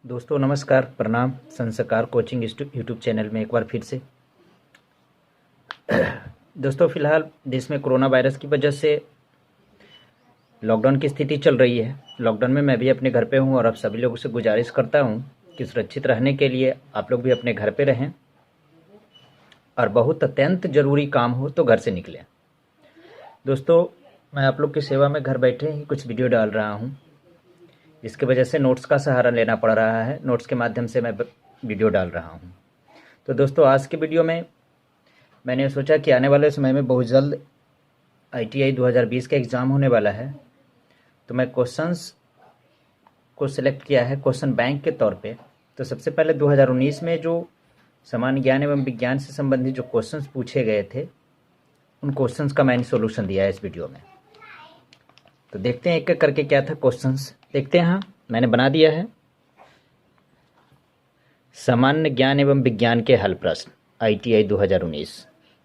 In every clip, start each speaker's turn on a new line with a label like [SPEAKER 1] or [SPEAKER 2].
[SPEAKER 1] दोस्तों नमस्कार, प्रणाम। संस्कार कोचिंग यूट्यूब चैनल में एक बार फिर से। दोस्तों फिलहाल देश में कोरोना वायरस की वजह से लॉकडाउन की स्थिति चल रही है। लॉकडाउन में मैं भी अपने घर पे हूँ और अब सभी लोगों से गुजारिश करता हूँ कि सुरक्षित रहने के लिए आप लोग भी अपने घर पे रहें और बहुत अत्यंत ज़रूरी काम हो तो घर से निकलें। दोस्तों मैं आप लोग की सेवा में घर बैठे ही कुछ वीडियो डाल रहा हूँ, जिसकी वजह से नोट्स का सहारा लेना पड़ रहा है। नोट्स के माध्यम से मैं वीडियो डाल रहा हूँ। तो दोस्तों आज के वीडियो में मैंने सोचा कि आने वाले समय में बहुत जल्द ITI 2020 का एग्ज़ाम होने वाला है, तो मैं क्वेश्चंस को सिलेक्ट किया है क्वेश्चन बैंक के तौर पे। तो सबसे पहले 2019 में जो सामान्य ज्ञान एवं विज्ञान से संबंधित जो क्वेश्चंस पूछे गए थे, उन क्वेश्चंस का मैंने सोल्यूशन दिया है इस वीडियो में। तो देखते हैं एक एक करके क्या था क्वेश्चंस। देखते हैं। हाँ, मैंने बना दिया है सामान्य ज्ञान एवं विज्ञान के हल प्रश्न ITI 2019।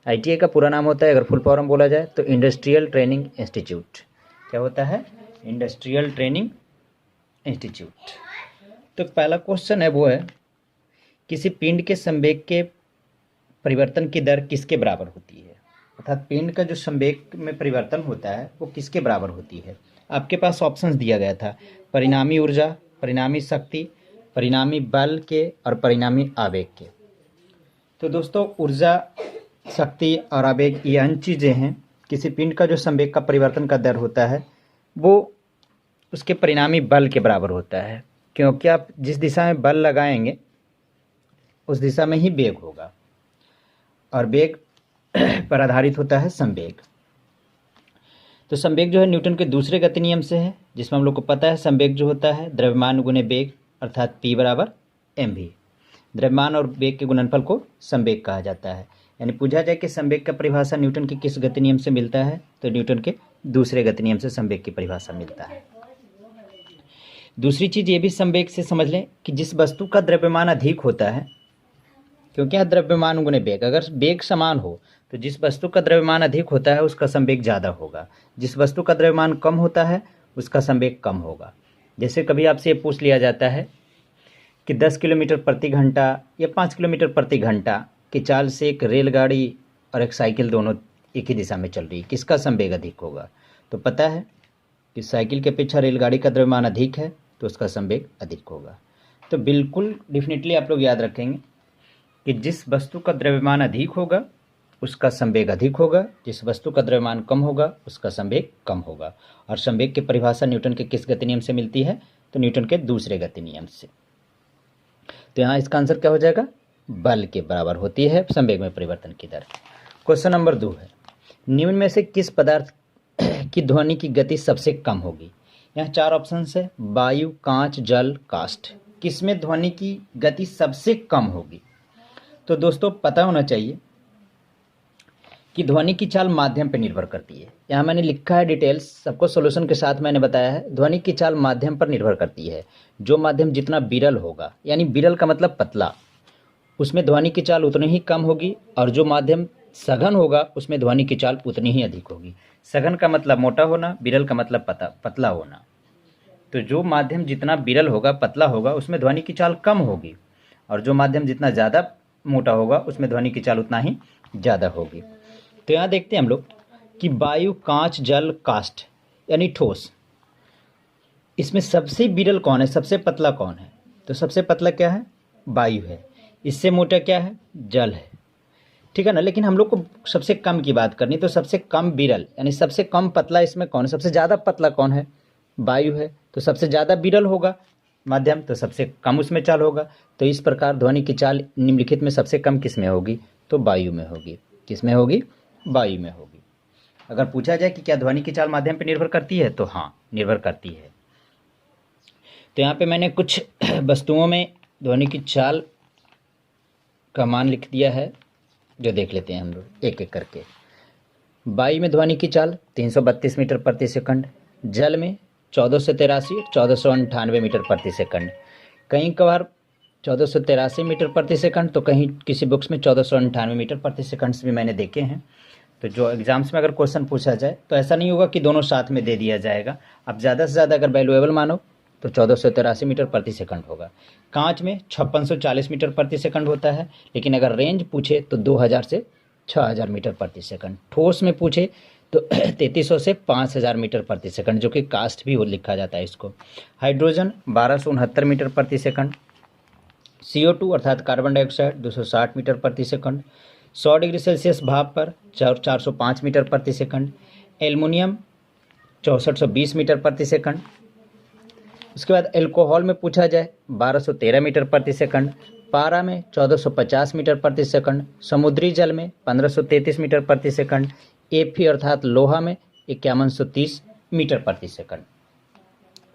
[SPEAKER 1] ITI का पूरा नाम होता है, अगर फुल फॉर्म बोला जाए तो इंडस्ट्रियल ट्रेनिंग इंस्टीट्यूट। क्या होता है? Industrial training institute. तो पहला क्वेश्चन है वो है, किसी पिंड के संवेग के परिवर्तन की दर किसके बराबर होती है? अर्थात पिंड का जो संवेग में परिवर्तन होता है वो किसके बराबर होती है? आपके पास ऑप्शंस दिया गया था, परिणामी ऊर्जा, परिणामी शक्ति, परिणामी बल के और परिणामी आवेग के। तो दोस्तों ऊर्जा, शक्ति और आवेग ये अन्य चीज़ें हैं। किसी पिंड का जो संवेग का परिवर्तन का दर होता है वो उसके परिणामी बल के बराबर होता है, क्योंकि आप जिस दिशा में बल लगाएंगे उस दिशा में ही वेग होगा, और वेग पर आधारित होता है संवेग। तो संवेग जो है न्यूटन के दूसरे गति नियम से है, जिसमें हम लोग को पता है संवेग जो होता है द्रव्यमान गुने वेग, अर्थात P बराबर mv। द्रव्यमान और वेग के गुणनफल को संवेग कहा जाता है। यानी पूछा जाए कि संवेग का परिभाषा न्यूटन के किस गति नियम से मिलता है, तो न्यूटन के दूसरे गति नियम से संवेग की परिभाषा मिलता है। दूसरी चीज़ ये भी संवेग से समझ लें कि जिस वस्तु का द्रव्यमान अधिक होता है, क्योंकि यहाँ द्रव्यमान गुने वेग, अगर वेग समान हो तो जिस वस्तु का द्रव्यमान अधिक होता है उसका संवेग ज़्यादा होगा, जिस वस्तु का द्रव्यमान कम होता है उसका संवेग कम होगा। जैसे कभी आपसे ये पूछ लिया जाता है कि 10 किलोमीटर प्रति घंटा या 5 किलोमीटर प्रति घंटा की चाल से एक रेलगाड़ी और एक साइकिल दोनों एक ही दिशा में चल रही है, किसका संवेग अधिक होगा? तो पता है कि साइकिल के अपेक्षा रेलगाड़ी का द्रव्यमान अधिक है तो उसका संवेग अधिक होगा। तो बिल्कुल डेफिनेटली आप लोग याद रखेंगे कि जिस वस्तु का द्रव्यमान अधिक होगा उसका संवेग अधिक होगा, जिस वस्तु का द्रव्यमान कम होगा उसका संवेग कम होगा। और संवेग की परिभाषा न्यूटन के किस गति नियम से मिलती है? तो न्यूटन के दूसरे गति नियम से। तो यहाँ इसका आंसर क्या हो जाएगा? बल के बराबर होती है संवेग में परिवर्तन की दर। क्वेश्चन नंबर 2 है, निम्न में से किस पदार्थ की ध्वनि की गति सबसे कम होगी? यहाँ 4 ऑप्शन है, वायु, कांच, जल, काष्ठ। किसमें ध्वनि की गति सबसे कम होगी? तो दोस्तों पता होना चाहिए कि ध्वनि की चाल माध्यम पर निर्भर करती है। यहाँ मैंने लिखा है डिटेल्स, सबको सॉल्यूशन के साथ मैंने बताया है। ध्वनि की चाल माध्यम पर निर्भर करती है। जो माध्यम जितना विरल होगा, यानी विरल का मतलब पतला, उसमें ध्वनि की चाल उतनी ही कम होगी, और जो माध्यम सघन होगा उसमें ध्वनि की चाल उतनी ही अधिक होगी। सघन का मतलब मोटा होना, विरल का मतलब पतला होना। तो जो माध्यम जितना विरल होगा, पतला होगा, उसमें ध्वनि की चाल कम होगी, और जो माध्यम जितना ज़्यादा मोटा होगा उसमें ध्वनि की चाल उतना ही ज़्यादा होगी। तो यहाँ देखते हैं हम लोग कि वायु, कांच, जल, काष्ठ यानी ठोस, इसमें सबसे विरल कौन है, सबसे पतला कौन है? तो सबसे पतला क्या है? वायु है। इससे मोटा क्या है? जल है। ठीक है ना। लेकिन हम लोग को सबसे कम की बात करनी, तो सबसे कम विरल यानी सबसे कम पतला इसमें कौन है? सबसे ज़्यादा पतला कौन है? वायु है। तो सबसे ज़्यादा विरल होगा माध्यम, तो सबसे कम उसमें चाल होगा। तो इस प्रकार ध्वनि की चाल निम्नलिखित में सबसे कम किस में होगी? तो वायु में होगी। किस में होगी? वायु में होगी। अगर पूछा जाए कि क्या ध्वनि की चाल माध्यम पर निर्भर करती है, तो हाँ, निर्भर करती है। तो यहाँ पे मैंने कुछ वस्तुओं में ध्वनि की चाल का मान लिख दिया है, जो देख लेते हैं हम लोग एक एक करके। वायु में ध्वनि की चाल 332 मीटर प्रति सेकंड, जल में 1483 1498 मीटर प्रति सेकंड। कहीं कभार 1483 मीटर प्रति सेकंड, तो कहीं किसी बुक्स में 1498 मीटर प्रति सेकंड भी मैंने देखे हैं। तो जो एग्जाम्स में अगर क्वेश्चन पूछा जाए तो ऐसा नहीं होगा कि दोनों साथ में दे दिया जाएगा। आप ज़्यादा से ज़्यादा अगर वैल्यूएबल मानो तो 1483 मीटर प्रति सेकंड होगा। कांच में 5640 मीटर प्रति सेकंड होता है, लेकिन अगर रेंज पूछे तो 2000 से 6000 मीटर प्रति सेकंड। ठोस में पूछे तो 3300 से 5000 मीटर प्रति सेकंड, जो कि कास्ट भी वो लिखा जाता है इसको। हाइड्रोजन 1269 मीटर प्रति सेकंड। CO2 अर्थात कार्बन डाइऑक्साइड 260 मीटर प्रति सेकंड। 100 डिग्री सेल्सियस भाप पर 405 मीटर प्रति सेकंड। एल्युमिनियम 6420 मीटर प्रति सेकंड। उसके बाद एल्कोहल में पूछा जाए 1213 मीटर प्रति सेकंड। पारा में 1450 मीटर प्रति सेकंड। समुद्री जल में 1533 मीटर प्रति सेकंड। Fe अर्थात लोहा में 5130 मीटर प्रति सेकंड।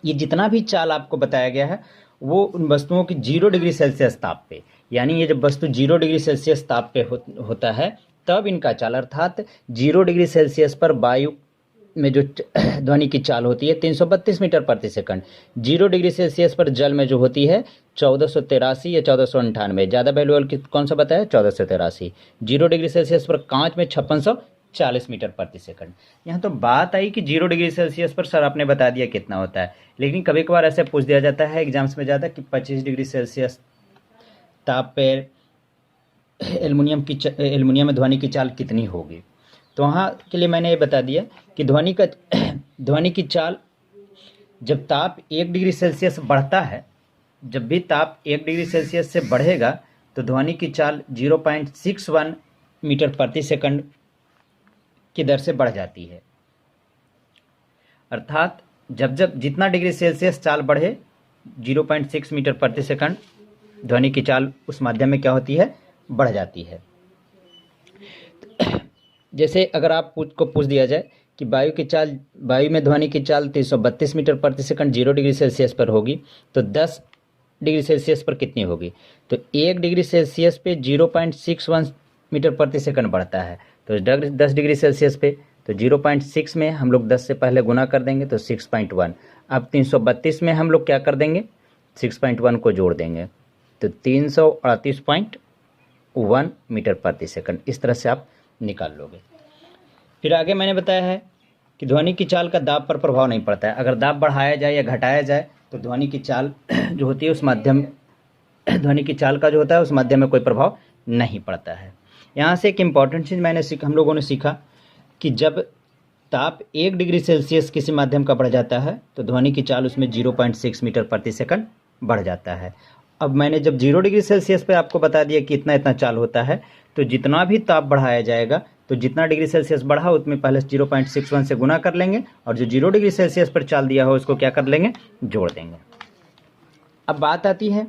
[SPEAKER 1] ये जितना भी चाल आपको बताया गया है वो उन वस्तुओं की 0 डिग्री सेल्सियस ताप पे, यानी ये जब वस्तु 0 डिग्री सेल्सियस ताप पे होता है तब इनका चाल, अर्थात 0 डिग्री सेल्सियस पर वायु में जो ध्वनि की चाल होती है 332 मीटर प्रति सेकंड। 0 डिग्री सेल्सियस पर जल में जो होती है 1483 या 1498। ज़्यादा वैल्यूएबल कौन सा बताया? 1483। 0 डिग्री सेल्सियस पर कांच में 5640 मीटर प्रति सेकंड। यहाँ तो बात आई कि 0 डिग्री सेल्सियस पर सर आपने बता दिया कितना होता है, लेकिन कभी कभार ऐसे पूछ दिया जाता है एग्जाम्स में ज़्यादा कि 25 डिग्री सेल्सियस ताप पर एल्युमिनियम में ध्वनि की चाल कितनी होगी। तो वहाँ के लिए मैंने ये बता दिया कि ध्वनि की चाल जब ताप 1 डिग्री सेल्सियस बढ़ता है, जब भी ताप 1 डिग्री सेल्सियस से बढ़ेगा तो ध्वनि की चाल 0.61 मीटर प्रति सेकंड की दर से बढ़ जाती है। अर्थात जब जितना डिग्री सेल्सियस चाल बढ़े 0.6 मीटर प्रति सेकंड ध्वनि की चाल उस माध्यम में क्या होती है? बढ़ जाती है। जैसे अगर आप को पूछ दिया जाए कि वायु में ध्वनि की चाल 332 मीटर प्रति सेकंड 0 डिग्री सेल्सियस पर होगी तो 10 डिग्री सेल्सियस पर कितनी होगी? तो 1 डिग्री सेल्सियस पे 0.61 मीटर प्रति सेकंड बढ़ता है, तो 10 डिग्री सेल्सियस पे तो 0.6 में हम लोग 10 से पहले गुना कर देंगे तो 6.1। अब 332 में हम लोग क्या कर देंगे? 6.1 को जोड़ देंगे तो 338.1 मीटर प्रति सेकंड। इस तरह से आप निकाल लोगे। फिर आगे मैंने बताया है कि ध्वनि की चाल का दाब पर प्रभाव नहीं पड़ता है। अगर दाब बढ़ाया जाए या घटाया जाए तो ध्वनि की चाल जो होती है उस माध्यम ध्वनि की चाल का जो होता है उस माध्यम में कोई प्रभाव नहीं पड़ता है। यहाँ से एक इम्पॉर्टेंट चीज़ हम लोगों ने सीखा कि जब ताप 1 डिग्री सेल्सियस किसी माध्यम का बढ़ जाता है तो ध्वनि की चाल उसमें 0.6 मीटर प्रति सेकंड बढ़ जाता है। अब मैंने जब 0 डिग्री सेल्सियस पे आपको बता दिया कि इतना चाल होता है, तो जितना भी ताप बढ़ाया जाएगा तो जितना डिग्री सेल्सियस बढ़ा उसमें पहले 0.61 से गुना कर लेंगे और जो 0 डिग्री सेल्सियस पर चाल दिया हो उसको क्या कर लेंगे? जोड़ देंगे। अब बात आती है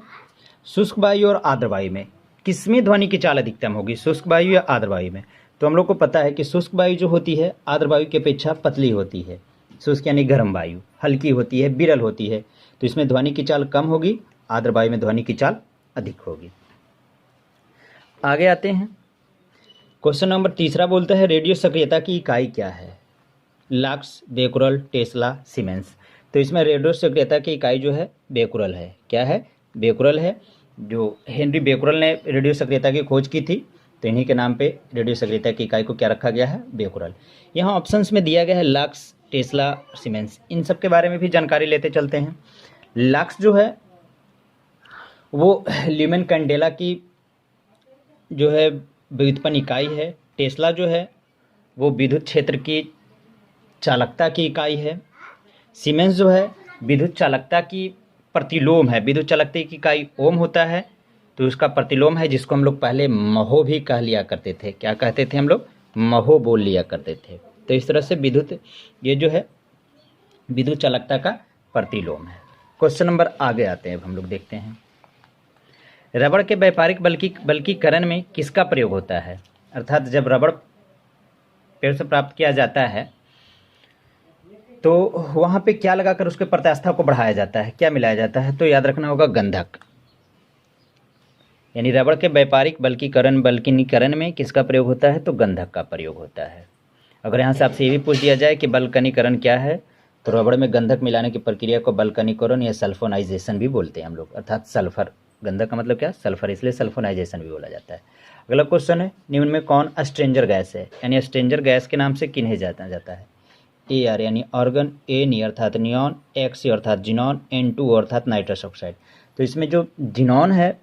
[SPEAKER 1] शुष्क वायु और आर्द्र वायु में किसमें ध्वनि की चाल अधिकतम होगी, शुष्क वायु या आर्द्र वायु में? तो हम लोग को पता है कि शुष्क वायु जो होती है आर्द्र वायु की अपेक्षा पतली होती है। शुष्क यानी गर्म वायु, हल्की होती है, विरल होती है, तो इसमें ध्वनि की चाल कम होगी, आर्द्र वायु में ध्वनि की चाल अधिक होगी। आगे आते हैं। क्वेश्चन नंबर 3 बोलता है रेडियो सक्रियता की इकाई क्या है? Lux, Becquerel, Tesla, siemens. तो इसमें रेडियो सक्रियता की इकाई जो है बेकुरल है। क्या है? बेकुरल है। जो हेनरी बेकुरल ने रेडियो सक्रियता की खोज की थी तो इन्हीं के नाम पे रेडियो सक्रियता की इकाई को क्या रखा गया है? बेकुरल। यहाँ ऑप्शंस में दिया गया है लक्स, टेस्ला, सीमेंस। इन सब के बारे में भी जानकारी लेते चलते हैं। लक्स जो है वो ल्यूमेन कैंडेला की जो है व्युत्पन्न इकाई है। टेस्ला जो है वो विद्युत क्षेत्र की चालकता की इकाई है। सीमेंस जो है विद्युत चालकता की प्रतिलोम है। विद्युत चालकता की इकाई ओम होता है तो उसका प्रतिलोम है, जिसको हम लोग पहले महो भी कह लिया करते थे। क्या कहते थे हम लोग? महो बोल लिया करते थे। तो इस तरह से ये जो है विद्युत चालकता का प्रतिलोम है। क्वेश्चन नंबर आगे आते हैं, अब हम लोग देखते हैं। रबड़ के व्यापारिक बल्कीकरण में किसका प्रयोग होता है? अर्थात जब रबड़ पेड़ से प्राप्त किया जाता है तो वहाँ पे क्या लगाकर उसके प्रत्यास्था को बढ़ाया जाता है, क्या मिलाया जाता है? तो याद रखना होगा गंधक। यानी रबड़ के व्यापारिक बल्कनीकरण में किसका प्रयोग होता है? तो गंधक का प्रयोग होता है। अगर यहाँ से आपसे ये भी पूछ दिया जाए कि बल्कनीकरण क्या है, तो रबड़ में गंधक मिलाने की प्रक्रिया को बल्कनीकरण या सल्फोनाइजेशन भी बोलते हैं हम लोग। अर्थात सल्फर, गंधक का मतलब क्या? सल्फर, इसलिए सल्फोनाइजेशन भी बोला जाता है। अगला क्वेश्चन है निम्न में कौन स्ट्रेंजर गैस है? यानी स्ट्रेंजर गैस के नाम से किन्हें जाना जाता है? AR यानी ऑर्गन, Na अर्थात नियॉन, Xa अर्थात जिनॉन, N2 अर्थात नाइट्रस ऑक्साइड। तो इसमें जो जिनॉन है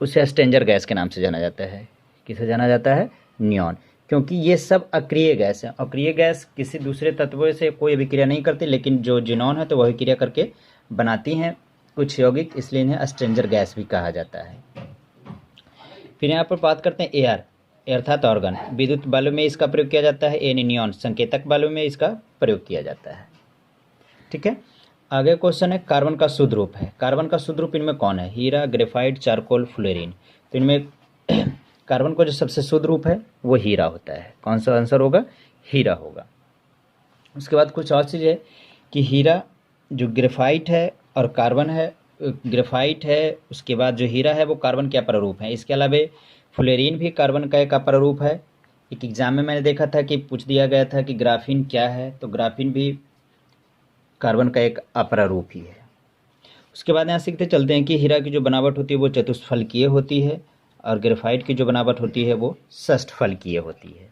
[SPEAKER 1] उसे स्ट्रेंजर गैस के नाम से जाना जाता है। किसे जाना जाता है? नियॉन। क्योंकि ये सब अक्रिय गैस है। अक्रिय गैस किसी दूसरे तत्वों से कोई अभिक्रिया नहीं करती, लेकिन जो जिनॉन है तो वही क्रिया करके बनाती हैं कुछ यौगिक, इसलिए इन्हें स्ट्रेंजर गैस भी कहा जाता है। फिर यहाँ पर बात करते हैं AR अर्थात ऑर्गन। विद्युत बल्ब में इसका प्रयोग किया जाता है। नियॉन संकेतक बल्ब में इसका प्रयोग किया जाता है। ठीक है, आगे क्वेश्चन है कार्बन का शुद्ध रूप है। कार्बन का शुद्ध रूप इनमें कौन है? हीरा, ग्रेफाइट, चारकोल, फ्लोरीन। तो इनमें कार्बन का जो सबसे शुद्ध रूप है वो हीरा होता है। कौन सा आंसर होगा? हीरा होगा। उसके बाद कुछ और चीज़ है कि हीरा जो ग्रेफाइट है और कार्बन है, ग्रेफाइट है, उसके बाद जो हीरा है वो कार्बन के अपरूप है। इसके अलावा फ्लोरीन भी कार्बन का एक अपरूप है। एक एग्जाम में मैंने देखा था कि पूछ दिया गया था कि ग्राफीन क्या है, तो ग्राफीन भी कार्बन का एक अपरूप ही है। उसके बाद यहाँ सीखते चलते हैं कि हीरा की जो बनावट होती है वो चतुष्फलकीय होती है और ग्रेफाइट की जो बनावट होती है वो षष्ठफलकीय होती है।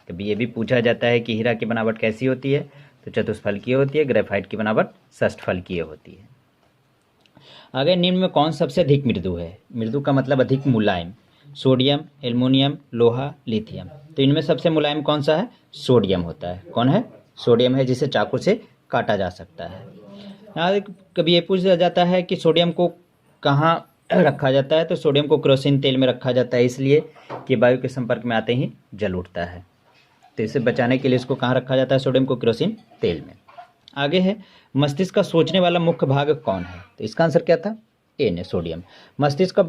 [SPEAKER 1] कभी ये भी पूछा जाता है कि हीरा की बनावट कैसी होती है, तो चतुष्फलकीय होती है, ग्रेफाइट की बनावट षष्ठफलकीय होती है। आगे निम्न में कौन सबसे अधिक मृदु है? मृदु का मतलब अधिक मुलायम। सोडियम, एल्युमिनियम, लोहा, लिथियम। तो इनमें सबसे मुलायम कौन सा है? सोडियम होता है। कौन है? सोडियम है, जिसे चाकू से काटा जा सकता है। यहाँ कभी ये पूछा जाता है कि सोडियम को कहाँ रखा जाता है, तो सोडियम को केरोसिन तेल में रखा जाता है, इसलिए कि वायु के संपर्क में आते ही जल उठता है। तो इसे बचाने के लिए इसको कहाँ रखा जाता है? सोडियम को केरोसिन तेल में। आगे है मस्तिष्क का सोचने वाला मुख्य भाग कौन है? तो इसका आंसर क्या था? ने सोडियम। मस्तिष्क का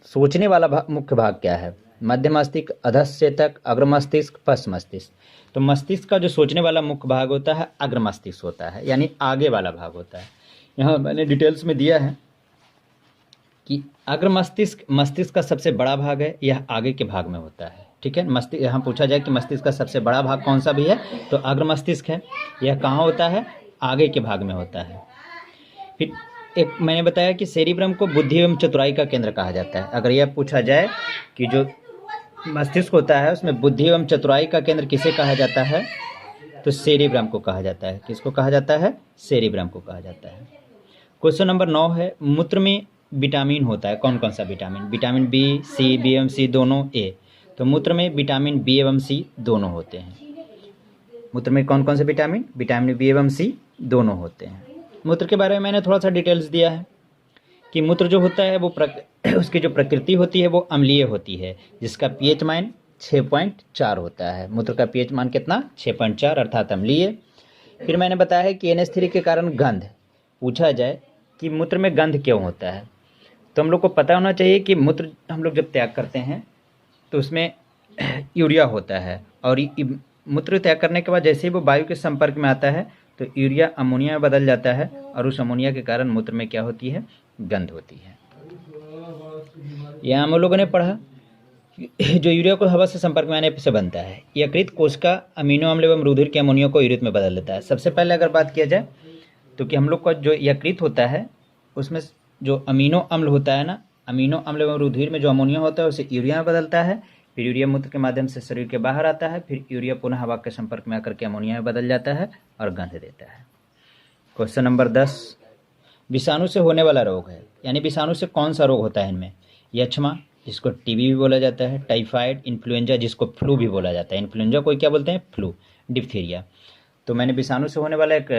[SPEAKER 1] सोचने वाला मुख्य भाग क्या है? मध्य मस्तिष्क, अधश्चेतक, अग्र मस्तिष्क, पश्च मस्तिष्क। तो मस्तिष्क का जो सोचने वाला मुख्य भाग होता है अग्र मस्तिष्क होता है, यानी आगे वाला भाग होता है। यहाँ मैंने डिटेल्स में दिया है कि अग्र मस्तिष्क का सबसे बड़ा भाग है, यह आगे के भाग में होता है। ठीक है, मस्तिष्क यहाँ पूछा जाए कि मस्तिष्क का सबसे बड़ा भाग कौन सा भी है, तो अग्र मस्तिष्क है। यह कहाँ होता है? आगे के भाग में होता है। फिर एक मैंने बताया कि सेरिब्रम को बुद्धि एवं चतुराई का केंद्र कहा जाता है। अगर यह पूछा जाए कि जो मस्तिष्क होता है उसमें बुद्धि एवं चतुराई का केंद्र किसे कहा जाता है, तो सेरिब्रम को कहा जाता है। किसको कहा जाता है? सेरिब्रम को कहा जाता है। क्वेश्चन नंबर 9 है मूत्र में विटामिन होता है। कौन कौन सा विटामिन? विटामिन बी, सी, बी एवं सी दोनों ए। तो मूत्र में विटामिन बी एवं सी दोनों होते हैं। मूत्र में कौन कौन से विटामिन? विटामिन बी एवं सी दोनों होते हैं। मूत्र के बारे में मैंने थोड़ा सा डिटेल्स दिया है कि मूत्र जो होता है वो उसकी जो प्रकृति होती है वो अम्लीय होती है, जिसका पीएच मान 6.4 होता है। मूत्र का पीएच मान कितना? 6.4 अर्थात अम्लीय। फिर मैंने बताया है कि NH3 के कारण गंध। पूछा जाए कि मूत्र में गंध क्यों होता है, तो हम लोग को पता होना चाहिए कि मूत्र हम लोग जब त्याग करते हैं तो उसमें यूरिया होता है, और मूत्र त्याग करने के बाद जैसे ही वो वायु के संपर्क में आता है तो यूरिया अमोनिया में बदल जाता है, और उस अमोनिया के कारण मूत्र में क्या होती है? गंध होती है। यहाँ हम लोगों ने पढ़ा जो यूरिया को हवा से संपर्क में आने से बनता है। यकृत कोशिका अमीनो अम्ल एवं रुधिर के अमोनिया को यूरिया में बदल देता है। सबसे पहले अगर बात किया जाए तो कि हम लोग का जो यकृत होता है उसमें जो अमीनो अम्ल होता है ना, अमीनो अम्ल एवं रुधिर में जो अमोनिया होता है उसे यूरिया में बदलता है। फिर यूरिया मूत्र के माध्यम से शरीर के बाहर आता है, फिर यूरिया पुनः हवा के संपर्क में आकर के अमोनिया में बदल जाता है और गंध देता है। क्वेश्चन नंबर 10 विषाणु से होने वाला रोग है, यानी विषाणु से कौन सा रोग होता है इनमें? यक्ष्मा, जिसको टीबी भी बोला जाता है, टाइफाइड, इन्फ्लुएंजा, जिसको फ्लू भी बोला जाता है। इन्फ्लुएंजा को क्या बोलते हैं? फ्लू। डिप्थीरिया। तो मैंने विषाणु से होने वाला एक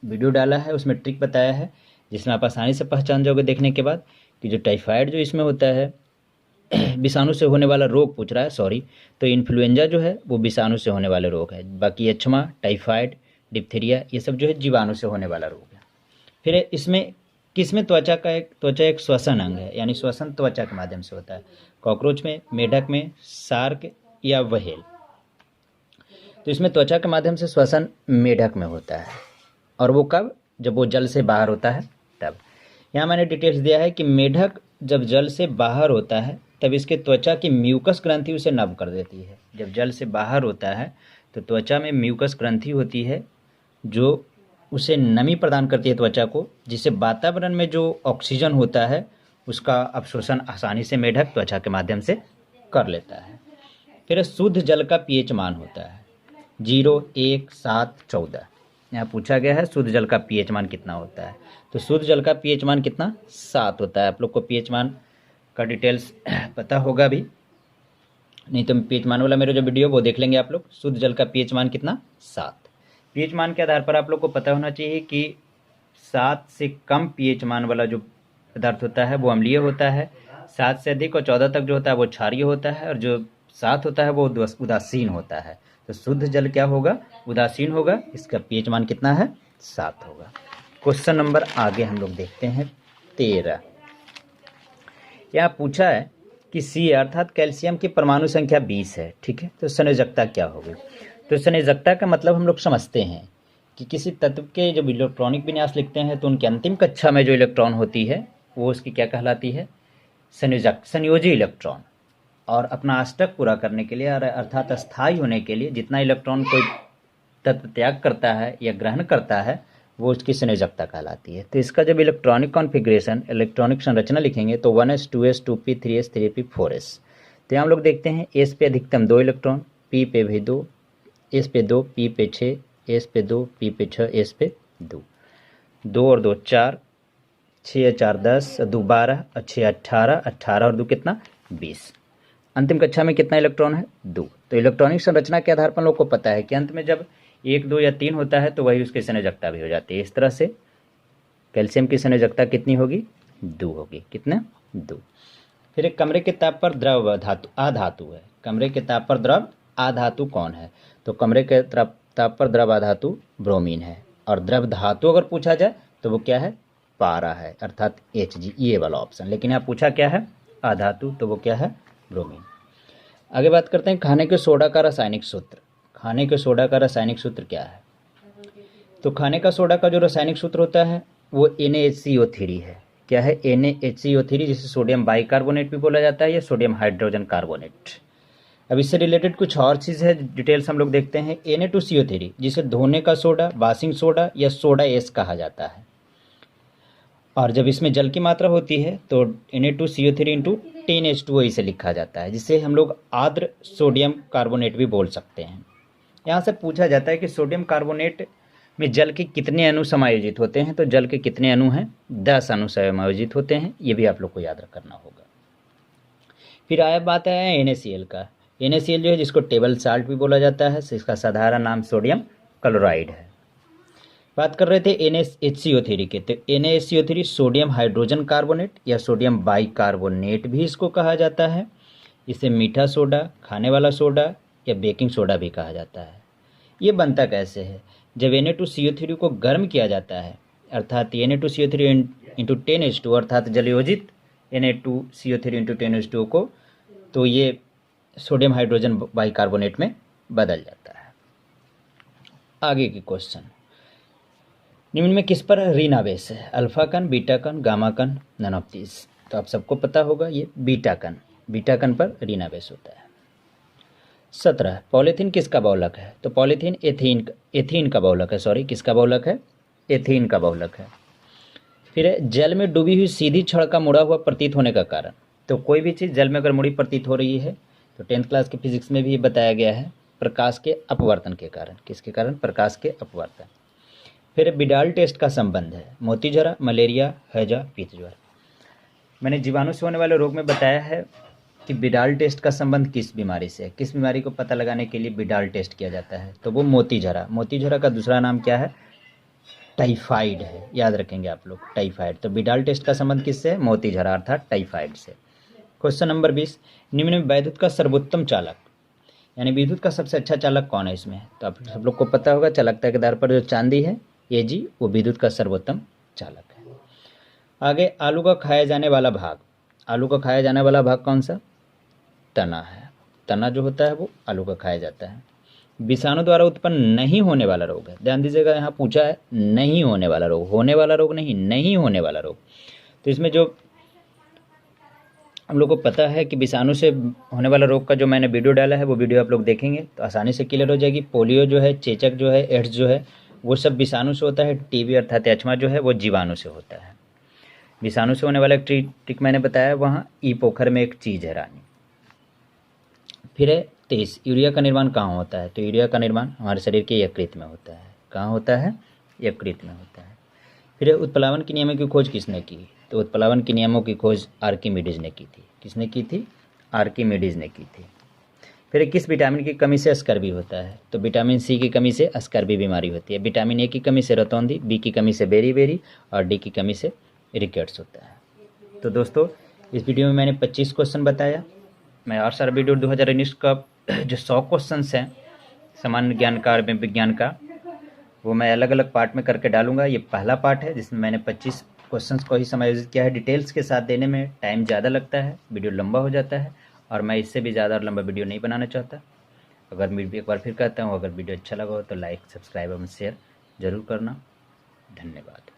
[SPEAKER 1] वीडियो डाला है, उसमें ट्रिक बताया है जिसमें आप आसानी से पहचान जाओगे देखने के बाद कि जो टाइफाइड जो इसमें होता है विषाणु से होने वाला रोग पूछ रहा है, सॉरी, तो इन्फ्लुएंजा जो है वो विषाणु से होने वाले रोग है। बाकी यक्ष्मा, टाइफाइड, डिप्थीरिया ये सब जो है जीवाणु से होने वाला रोग है। फिर इसमें किसमें त्वचा एक श्वसन अंग है, यानी श्वसन त्वचा के माध्यम से होता है। कॉकरोच में, मेढक में, शार्क या व्हेल। तो इसमें त्वचा के माध्यम से श्वसन मेढक में होता है, और वो कब? जब वो जल से बाहर होता है तब। यहाँ मैंने डिटेल्स दिया है कि मेढक जब जल से बाहर होता है तब इसके त्वचा की म्यूकस ग्रंथि उसे नम कर देती है। जब जल से बाहर होता है तो त्वचा में म्यूकस ग्रंथि होती है जो उसे नमी प्रदान करती है त्वचा को, जिससे वातावरण में जो ऑक्सीजन होता है उसका अवशोषण आसानी से मेढक त्वचा के माध्यम से कर लेता है। फिर शुद्ध जल का पीएच मान होता है। 0, 1, 7, 14। यहाँ पूछा गया है शुद्ध जल का पीएच मान कितना होता है। तो शुद्ध जल का पीएच मान कितना, 7 होता है। आप लोग को पीएच मान का डिटेल्स पता होगा भी, नहीं तो पीएच मान वाला मेरा जो वीडियो वो देख लेंगे आप लोग। शुद्ध जल का पीएच मान कितना, 7। पीएच मान के आधार पर आप लोग को पता होना चाहिए कि 7 से कम पीएच मान वाला जो पदार्थ होता है वो अम्लीय होता है, 7 से अधिक और 14 तक जो होता है वो क्षारीय होता है, और जो 7 होता है वो उदासीन होता है। तो शुद्ध जल क्या होगा, उदासीन होगा, इसका पीएच मान कितना है, 7 होगा। क्वेश्चन नंबर आगे हम लोग देखते हैं 13। यहाँ पूछा है कि सी अर्थात कैल्शियम की परमाणु संख्या 20 है, ठीक है। तो संयोजकता क्या होगी। तो संयोजकता का मतलब हम लोग समझते हैं कि किसी तत्व के जब इलेक्ट्रॉनिक विन्यास लिखते हैं तो उनकी अंतिम कक्षा में जो इलेक्ट्रॉन होती है वो उसकी क्या कहलाती है, संयोजक, संयोजी इलेक्ट्रॉन। और अपना अष्टक पूरा करने के लिए अर्थात अस्थायी होने के लिए जितना इलेक्ट्रॉन कोई तत्व त्याग करता है या ग्रहण करता है वो उसकी संयोजकता कहलाती है। तो इसका जब इलेक्ट्रॉनिक कॉन्फ़िगरेशन, इलेक्ट्रॉनिक संरचना लिखेंगे तो 1s 2s 2p 3s 3p 4s। तो यहाँ हम लोग देखते हैं s पे अधिकतम 2 इलेक्ट्रॉन, p पे भी 2, s पे 2, p पे 6, s पे 2, p पे 6, s पे 2, 2 और 2 4, 6 4 10, 2 12, 6 18, 18 और 2 कितना, 20। अंतिम कक्षा में कितना इलेक्ट्रॉन है, 2। तो इलेक्ट्रॉनिक संरचना के आधार पर लोग को पता है कि अंत में जब 1 2 या 3 होता है तो वही उसकी संयोजकता भी हो जाती है। इस तरह से कैल्शियम की संयोजकता कितनी होगी, 2 होगी। कितना, 2। फिर एक कमरे के ताप पर द्रव धातु आधातु है। कमरे के ताप पर द्रव आधातु कौन है। तो कमरे के ताप पर द्रव आधातु ब्रोमीन है। और द्रव धातु अगर पूछा जाए तो वो क्या है, पारा है, अर्थात Hg, ये वाला ऑप्शन। लेकिन यहाँ पूछा क्या है, आधातु, तो वो क्या है, ब्रोमीन। आगे बात करते हैं खाने के सोडा का रासायनिक सूत्र। खाने के सोडा का रासायनिक सूत्र क्या है। तो खाने का सोडा का जो रासायनिक सूत्र होता है वो NaHCO3 है। क्या है, NaHCO3, जिसे सोडियम बाइकार्बोनेट भी बोला जाता है या सोडियम हाइड्रोजन कार्बोनेट। अब इससे रिलेटेड कुछ और चीज़ है, डिटेल्स हम लोग देखते हैं। Na2CO3 जिसे धोने का सोडा, वाशिंग सोडा या सोडा एस कहा जाता है। और जब इसमें जल की मात्रा होती है तो Na2CO3 इंटू 10H2O इसे लिखा जाता है, जिसे हम लोग आर्द्र सोडियम कार्बोनेट भी बोल सकते हैं। यहाँ से पूछा जाता है कि सोडियम कार्बोनेट में जल के कितने अणु समायोजित होते हैं। तो जल के कितने अणु हैं, 10 अणु समायोजित होते हैं। ये भी आप लोग को याद करना होगा। फिर आया बात है NaCl का। NaCl जो है जिसको टेबल साल्ट भी बोला जाता है, इसका साधारण नाम सोडियम क्लोराइड है। बात कर रहे थे NaHCO3 के। तो NaHCO3 सोडियम हाइड्रोजन कार्बोनेट या सोडियम बाइकार्बोनेट भी इसको कहा जाता है। इसे मीठा सोडा, खाने वाला सोडा या बेकिंग सोडा भी कहा जाता है। ये बनता कैसे है, जब Na2CO3 को गर्म किया जाता है, अर्थात Na2CO3 इंटू 10H2 अर्थात जलयोजित Na2CO3 इंटू 10H2 को, तो ये सोडियम हाइड्रोजन बाइकार्बोनेट में बदल जाता है। आगे के क्वेश्चन, निम्न में किस पर ऋण आवेश है, अल्फा कण, बीटा कण, गामा कण, नन ऑफ दीज। तो आप सबको पता होगा ये बीटा कण पर ऋण आवेश होता है। 17 पॉलीथीन किसका बहुलक है। तो पॉलीथीन एथीन का बहुलक है, सॉरी किसका बहुलक है, एथीन का बहुलक है। फिर जल में डूबी हुई सीधी छड़ का मुड़ा हुआ प्रतीत होने का कारण। तो कोई भी चीज़ जल में अगर मुड़ी प्रतीत हो रही है तो 10th क्लास के फिजिक्स में भी बताया गया है, प्रकाश के अपवर्तन के कारण। किसके कारण, प्रकाश के अपवर्तन। फिर बिडाल टेस्ट का संबंध है, मोतीझरा, मलेरिया, हैजा, पीत ज्वर। मैंने जीवाणु से होने वाले रोग में बताया है कि बिडाल टेस्ट का संबंध किस बीमारी से है। किस बीमारी को पता लगाने के लिए बिडाल टेस्ट किया जाता है, तो वो मोतीझरा। मोतीझरा का दूसरा नाम क्या है, टाइफाइड है, याद रखेंगे आप लोग, टाइफाइड। तो बिडाल टेस्ट का संबंध किससे है, मोतीझरा अर्थात टाइफाइड से। क्वेश्चन नंबर 20, निम्न में वैद्युत का सर्वोत्तम चालक, यानी विद्युत का सबसे अच्छा चालक कौन है इसमें। तो आप सब लोग को पता होगा, चालकता के आधार पर जो चांदी है Ag, वो विद्युत का सर्वोत्तम चालक है। आगे आलू का खाया जाने वाला भाग। आलू का खाया जाने वाला भाग कौन सा, तना है। तना जो होता है वो आलू का खाया जाता है। विषाणु द्वारा उत्पन्न नहीं होने वाला रोग है, ध्यान दीजिएगा, यहाँ पूछा है नहीं होने वाला रोग, होने वाला रोग नहीं होने वाला रोग। तो इसमें जो हम लोग को पता है कि विषाणु से होने वाला रोग का जो मैंने वीडियो डाला है वो वीडियो आप लोग देखेंगे तो आसानी से क्लियर हो जाएगी। पोलियो जो है, चेचक जो है, एड्स जो है, वो सब विषाणु से होता है। टीबी अर्थात एचमा जो है वो जीवाणु से होता है। विषाणु से होने वाला एक ट्रिक मैंने बताया, वहाँ ई पोखर में एक चीज़ है रानी। फिर है 23 यूरिया का निर्माण कहाँ होता है? तो यूरिया का निर्माण हमारे शरीर के यकृत में होता है। कहाँ होता है? यकृत में होता है। फिर उत्प्लावन के नियमों की खोज किसने की? तो उत्प्लावन के नियमों की खोज आर्किमिडीज ने की थी। किसने की थी? आर्किमिडीज ने की थी। फिर किस विटामिन की कमी से स्कर्वी होता है? तो विटामिन सी की कमी से स्कर्वी बीमारी होती है। विटामिन ए की कमी से रतौंधी, बी की कमी से बेरी और डी की कमी से रिकेट्स होता है। तो दोस्तों इस वीडियो में मैंने 25 क्वेश्चन बताया। मैं और सारा वीडियो 2019 का जो 100 क्वेश्चन हैं सामान्य ज्ञान का और विज्ञान का, वो मैं अलग अलग पार्ट में करके डालूंगा। ये पहला पार्ट है जिसमें मैंने 25 क्वेश्चंस को ही समायोजित किया है। डिटेल्स के साथ देने में टाइम ज़्यादा लगता है, वीडियो लंबा हो जाता है और मैं इससे भी ज़्यादा लंबा वीडियो नहीं बनाना चाहता। अगर मैं एक बार फिर कहता हूँ, अगर वीडियो अच्छा लगा हो तो लाइक, सब्सक्राइब और शेयर ज़रूर करना। धन्यवाद।